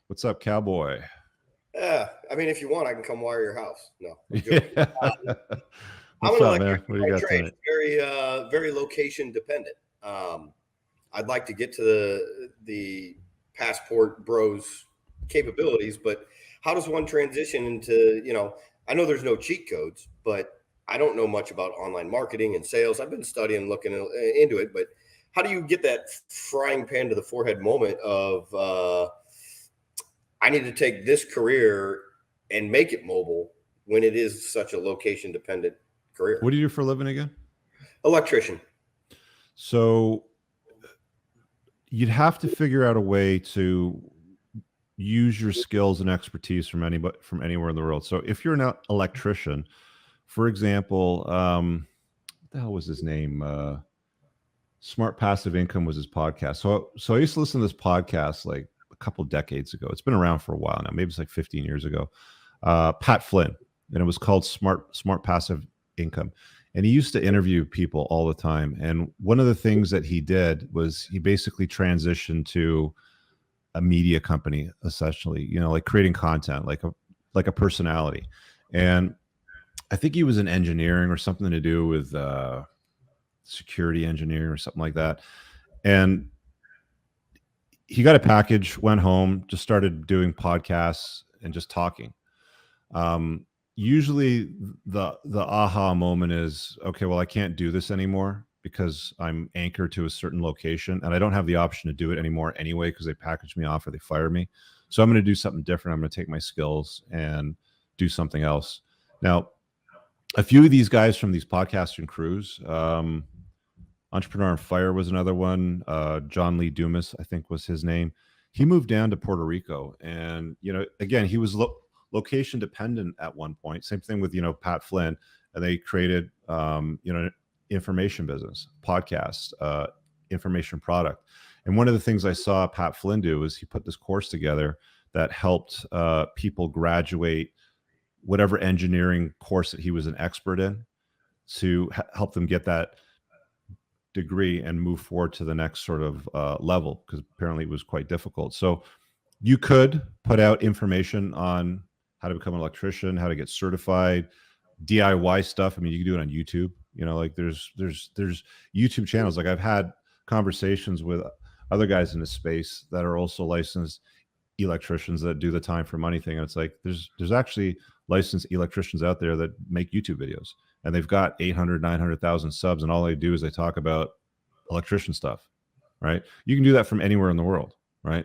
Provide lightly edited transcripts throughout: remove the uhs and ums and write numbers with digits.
What's up, cowboy? Yeah, I mean, if you want, I can come wire your house. No, I'm joking. Yeah. I'm What's an up, man? electrician What do you by got trade. tonight? It's very location dependent. Um, I'd like to get to the passport bros capabilities, but how does one transition into, I know there's no cheat codes, but I don't know much about online marketing and sales. I've been studying, looking into it, but how do you get that frying pan to the forehead moment of, I need to take this career and make it mobile when it is such a location dependent career? What do you do for a living again? Electrician. So you'd have to figure out a way to use your skills and expertise from anywhere in the world. So if you're an electrician, for example, what the hell was his name? Smart Passive Income was his podcast. So I used to listen to this podcast like a couple decades ago. It's been around for a while now. Maybe it's like 15 years ago. Pat Flynn, and it was called Smart Passive Income. And he used to interview people all the time. And one of the things that he did was he basically transitioned to a media company, essentially, like creating content, like a personality. And I think he was in engineering or something to do with security engineering or something like that. And he got a package, went home, just started doing podcasts and just talking. Usually the aha moment is, okay, well, I can't do this anymore because I'm anchored to a certain location and I don't have the option to do it anymore anyway because they package me off or they fire me. So I'm going to do something different. I'm going to take my skills and do something else. Now, a few of these guys from these podcasting crews, Entrepreneur on Fire was another one. John Lee Dumas, I think was his name. He moved down to Puerto Rico, and again, he was location dependent at one point. Same thing with Pat Flynn, and they created information business, podcast, information product. And one of the things I saw Pat Flynn do is he put this course together that helped people graduate whatever engineering course that he was an expert in to help them get that degree and move forward to the next sort of level, because apparently it was quite difficult. So you could put out information on how to become an electrician, how to get certified, DIY stuff. I mean, you can do it on YouTube. Like there's YouTube channels. Like I've had conversations with other guys in this space that are also licensed electricians that do the time for money thing. And it's like there's actually licensed electricians out there that make YouTube videos, and they've got 800, 900,000 subs, and all they do is they talk about electrician stuff, right? You can do that from anywhere in the world, right?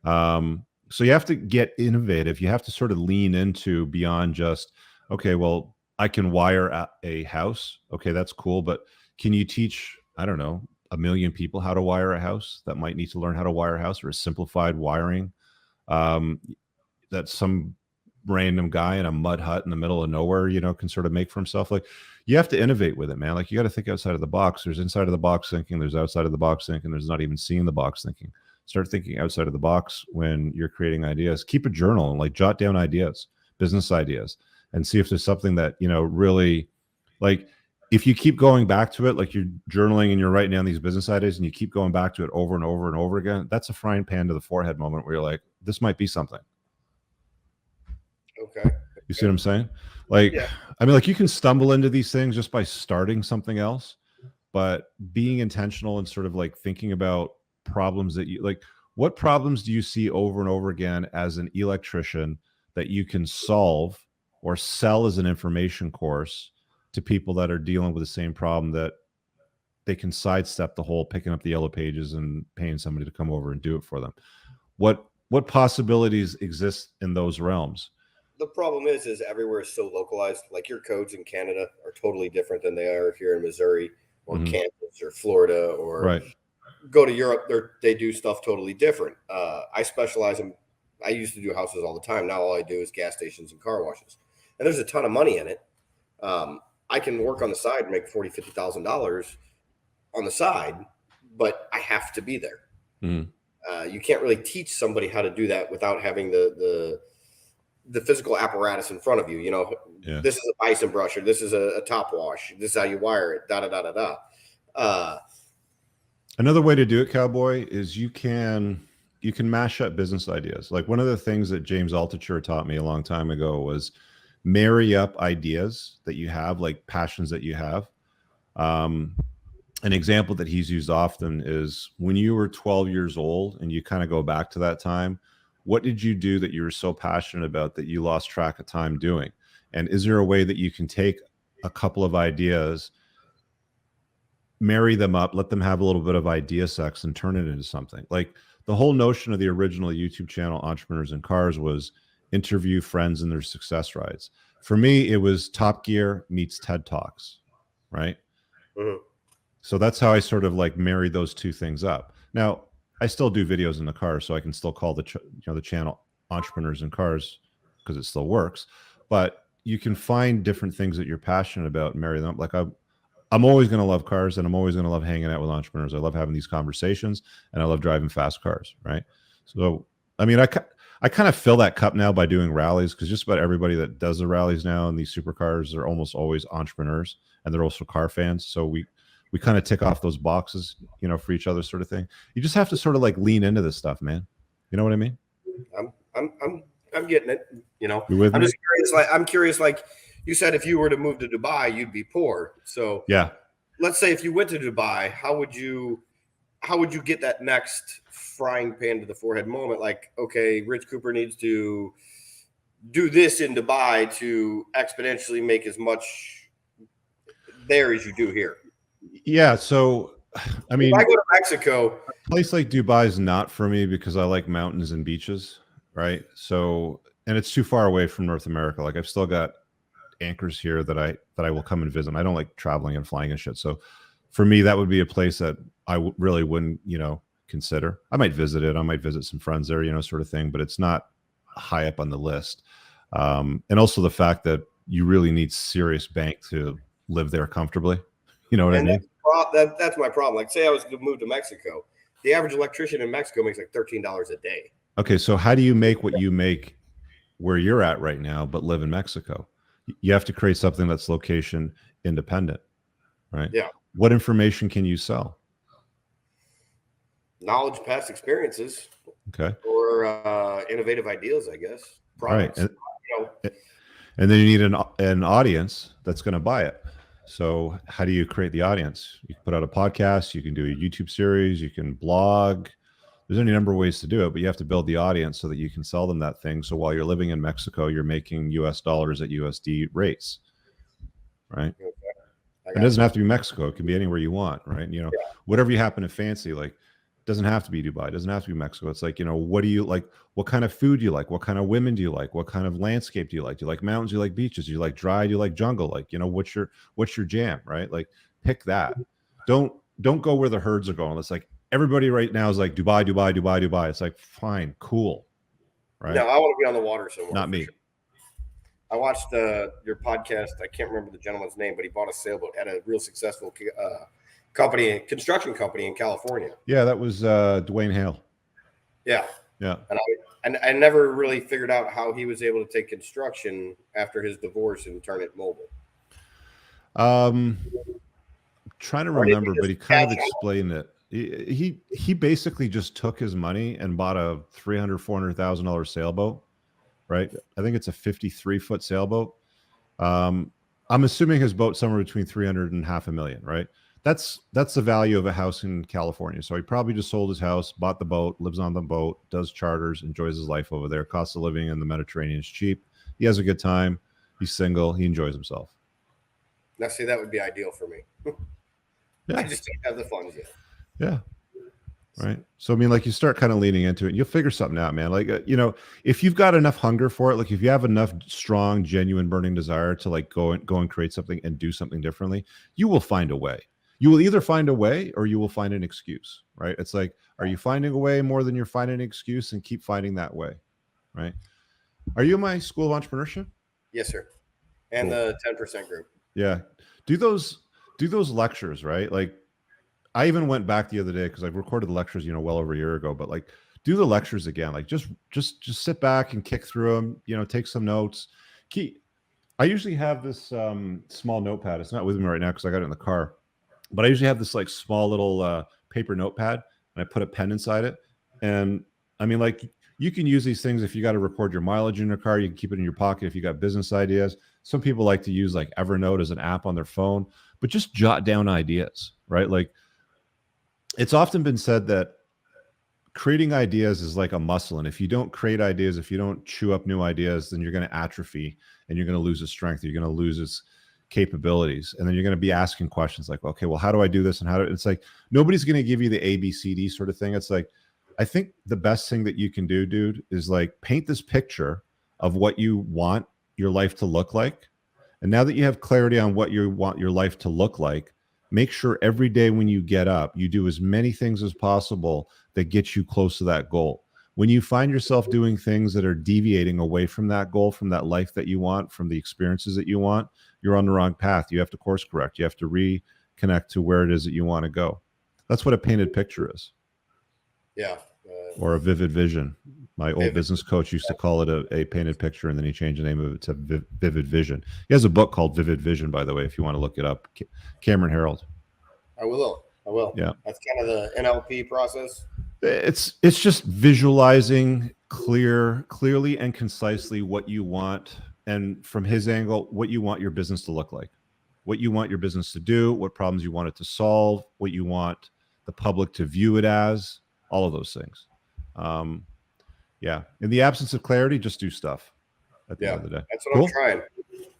So you have to get innovative. You have to sort of lean into beyond just, okay, well, I can wire a house. Okay, that's cool. But can you teach, I don't know, 1 million people how to wire a house that might need to learn how to wire a house, or a simplified wiring that some random guy in a mud hut in the middle of nowhere, can sort of make for himself? Like, you have to innovate with it, man. Like, you got to think outside of the box. There's inside of the box thinking, there's outside of the box thinking, there's not even seeing the box thinking. Start thinking outside of the box when you're creating ideas. Keep a journal and like jot down ideas, business ideas, and see if there's something that, really, like, if you keep going back to it, like you're journaling and you're writing down these business ideas and you keep going back to it over and over and over again, that's a frying pan to the forehead moment where you're like, this might be something. Okay. You see what I'm saying? Like, Yeah. I mean, like, you can stumble into these things just by starting something else, but being intentional and sort of like thinking about problems that you like, what problems do you see over and over again as an electrician that you can solve or sell as an information course to people that are dealing with the same problem, that they can sidestep the whole picking up the yellow pages and paying somebody to come over and do it for them? What possibilities exist in those realms? The problem is everywhere is so localized. Like your codes in Canada are totally different than they are here in Missouri or Kansas or Florida, or Right. go to Europe. They do stuff totally different. I specialize in. I used to do houses all the time. Now all I do is gas stations and car washes, and there's a ton of money in it. I can work on the side and make $40,000-$50,000 on the side, but I have to be there. You can't really teach somebody how to do that without having the physical apparatus in front of you. Yeah. This is a bison brusher. This is a top wash. This is how you wire it. Da da da da da. Another way to do it, cowboy, is you can you can mash up business ideas. Like one of the things that James Altucher taught me a long time ago was marry up ideas that you have, like passions that you have. Um, an example that he's used often is when you were 12 years old and you kind of go back to that time, what did you do that you were so passionate about that you lost track of time doing? And is there a way that you can take a couple of ideas, marry them up, let them have a little bit of idea sex and turn it into something? Like the whole notion of the original YouTube channel, Entrepreneurs in Cars, was interview friends in their success rides. For me, it was Top Gear meets TED Talks, right? Mhm. So that's how I sort of like married those two things up. Now, I still do videos in the car, so I can still call the the channel Entrepreneurs in Cars because it still works. But you can find different things that you're passionate about and marry them up. Like I'm always going to love cars, and I'm always going to love hanging out with entrepreneurs. I love having these conversations, and I love driving fast cars, right? So, I mean, I kind of fill that cup now by doing rallies, because just about everybody that does the rallies now and these supercars are almost always entrepreneurs, and they're also car fans. So we kind of tick off those boxes, for each other, sort of thing. You just have to sort of like lean into this stuff, man. You know what I mean? I'm getting it. You with I'm me? just curious. I'm curious. Like you said, if you were to move to Dubai, you'd be poor. So Yeah. let's say if you went to Dubai, how would you get that next frying pan to the forehead moment? Like, okay, Rich Cooper needs to do this in Dubai to exponentially make as much there as you do here. Yeah. So, I mean, if I go to Mexico, a place like Dubai is not for me because I like mountains and beaches, right? So, and it's too far away from North America. Like I've still got anchors here that I will come and visit. I don't like traveling and flying and shit. So for me, that would be a place that I really wouldn't, consider. I might visit it. I might visit some friends there, sort of thing, but it's not high up on the list. And also the fact that you really need serious bank to live there comfortably. You know what I mean? That's my problem. Like, say I was to move to Mexico, the average electrician in Mexico makes like $13 a day. Okay, so how do you make what you make where you're at right now, but live in Mexico? You have to create something that's location independent, right? Yeah. What information can you sell? Knowledge, past experiences. Okay. Or innovative ideas, I guess. Products. Right. And then you need an audience that's going to buy it. So how do you create the audience? You can put out a podcast, you can do a YouTube series, you can blog. There's any number of ways to do it, but you have to build the audience so that you can sell them that thing. So while you're living in Mexico, you're making US dollars at USD rates, right? Okay. It doesn't have to be Mexico. It can be anywhere you want, right? Whatever you happen to fancy, like it doesn't have to be Dubai. It doesn't have to be Mexico. It's like, what do you like? What kind of food do you like? What kind of women do you like? What kind of landscape do you like? Do you like mountains? Do you like beaches? Do you like dry? Do you like jungle? Like, what's your jam, right? Like pick that. Don't go where the herds are going. It's like, everybody right now is like Dubai, Dubai, Dubai, Dubai. It's like, fine, cool, right? No, I want to be on the water somewhere. Not me. Sure. I watched your podcast. I can't remember the gentleman's name, but he bought a sailboat, had a real successful construction company in California. Yeah, that was Dwayne Hale. Yeah. Yeah. And I never really figured out how he was able to take construction after his divorce and turn it mobile. Trying to remember, but he kind of explained it. He basically just took his money and bought a $300,000-$400,000 sailboat, right? I think it's a 53-foot sailboat. I'm assuming his boat's somewhere between 300 and $500,000, right? That's the value of a house in California. So he probably just sold his house, bought the boat, lives on the boat, does charters, enjoys his life over there. Cost of living in the Mediterranean is cheap. He has a good time. He's single. He enjoys himself. Now, see, that would be ideal for me. Yeah. I just don't have the funds yet. Yeah. Right. So, I mean, like you start kind of leaning into it and you'll figure something out, man. Like, if you've got enough hunger for it, like if you have enough strong, genuine burning desire to like go and create something and do something differently, you will find a way. You will either find a way or you will find an excuse, right? It's like, are you finding a way more than you're finding an excuse, and keep finding that way, right? Are you in my School of Entrepreneurship? Yes, sir. And cool. The 10% group. Yeah. Do those lectures, right? Like I even went back the other day because I've recorded the lectures, well over a year ago, but like do the lectures again. Like just sit back and kick through them, take some notes. I usually have this small notepad. It's not with me right now because I got it in the car, but I usually have this like small little paper notepad, and I put a pen inside it. And I mean, like, you can use these things if you got to record your mileage in your car. You can keep it in your pocket if you got business ideas. Some people like to use like Evernote as an app on their phone, but just jot down ideas, right? Like, it's often been said that creating ideas is like a muscle. And if you don't create ideas, if you don't chew up new ideas, then you're going to atrophy and you're going to lose its strength. You're going to lose its capabilities. And then you're going to be asking questions like, okay, well, how do I do this? And how do it's like, nobody's going to give you the ABCD sort of thing. It's like, I think the best thing that you can do, dude, is like paint this picture of what you want your life to look like. And now that you have clarity on what you want your life to look like, make sure every day when you get up, you do as many things as possible that get you close to that goal. When you find yourself doing things that are deviating away from that goal, from that life that you want, from the experiences that you want, you're on the wrong path. You have to course correct. You have to reconnect to where it is that you want to go. That's what a painted picture is. Yeah. Or a vivid vision. My old business coach used to call it a painted picture, and then he changed the name of it to Vivid Vision. He has a book called Vivid Vision, by the way, if you want to look it up. Cameron Harold. I will. Yeah. That's kind of the NLP process. It's just visualizing clearly and concisely what you want, and from his angle, what you want your business to look like, what you want your business to do, what problems you want it to solve, what you want the public to view it as, all of those things. Yeah. In the absence of clarity, just do stuff at the end of the day. That's what I'm trying.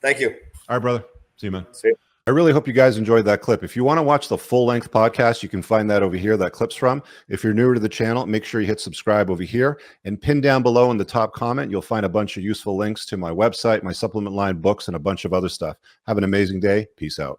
Thank you. All right, brother. See you, man. See you. I really hope you guys enjoyed that clip. If you want to watch the full-length podcast, you can find that over here, that clip's from. If you're newer to the channel, make sure you hit subscribe over here. And pin down below in the top comment, you'll find a bunch of useful links to my website, my supplement line, books, and a bunch of other stuff. Have an amazing day. Peace out.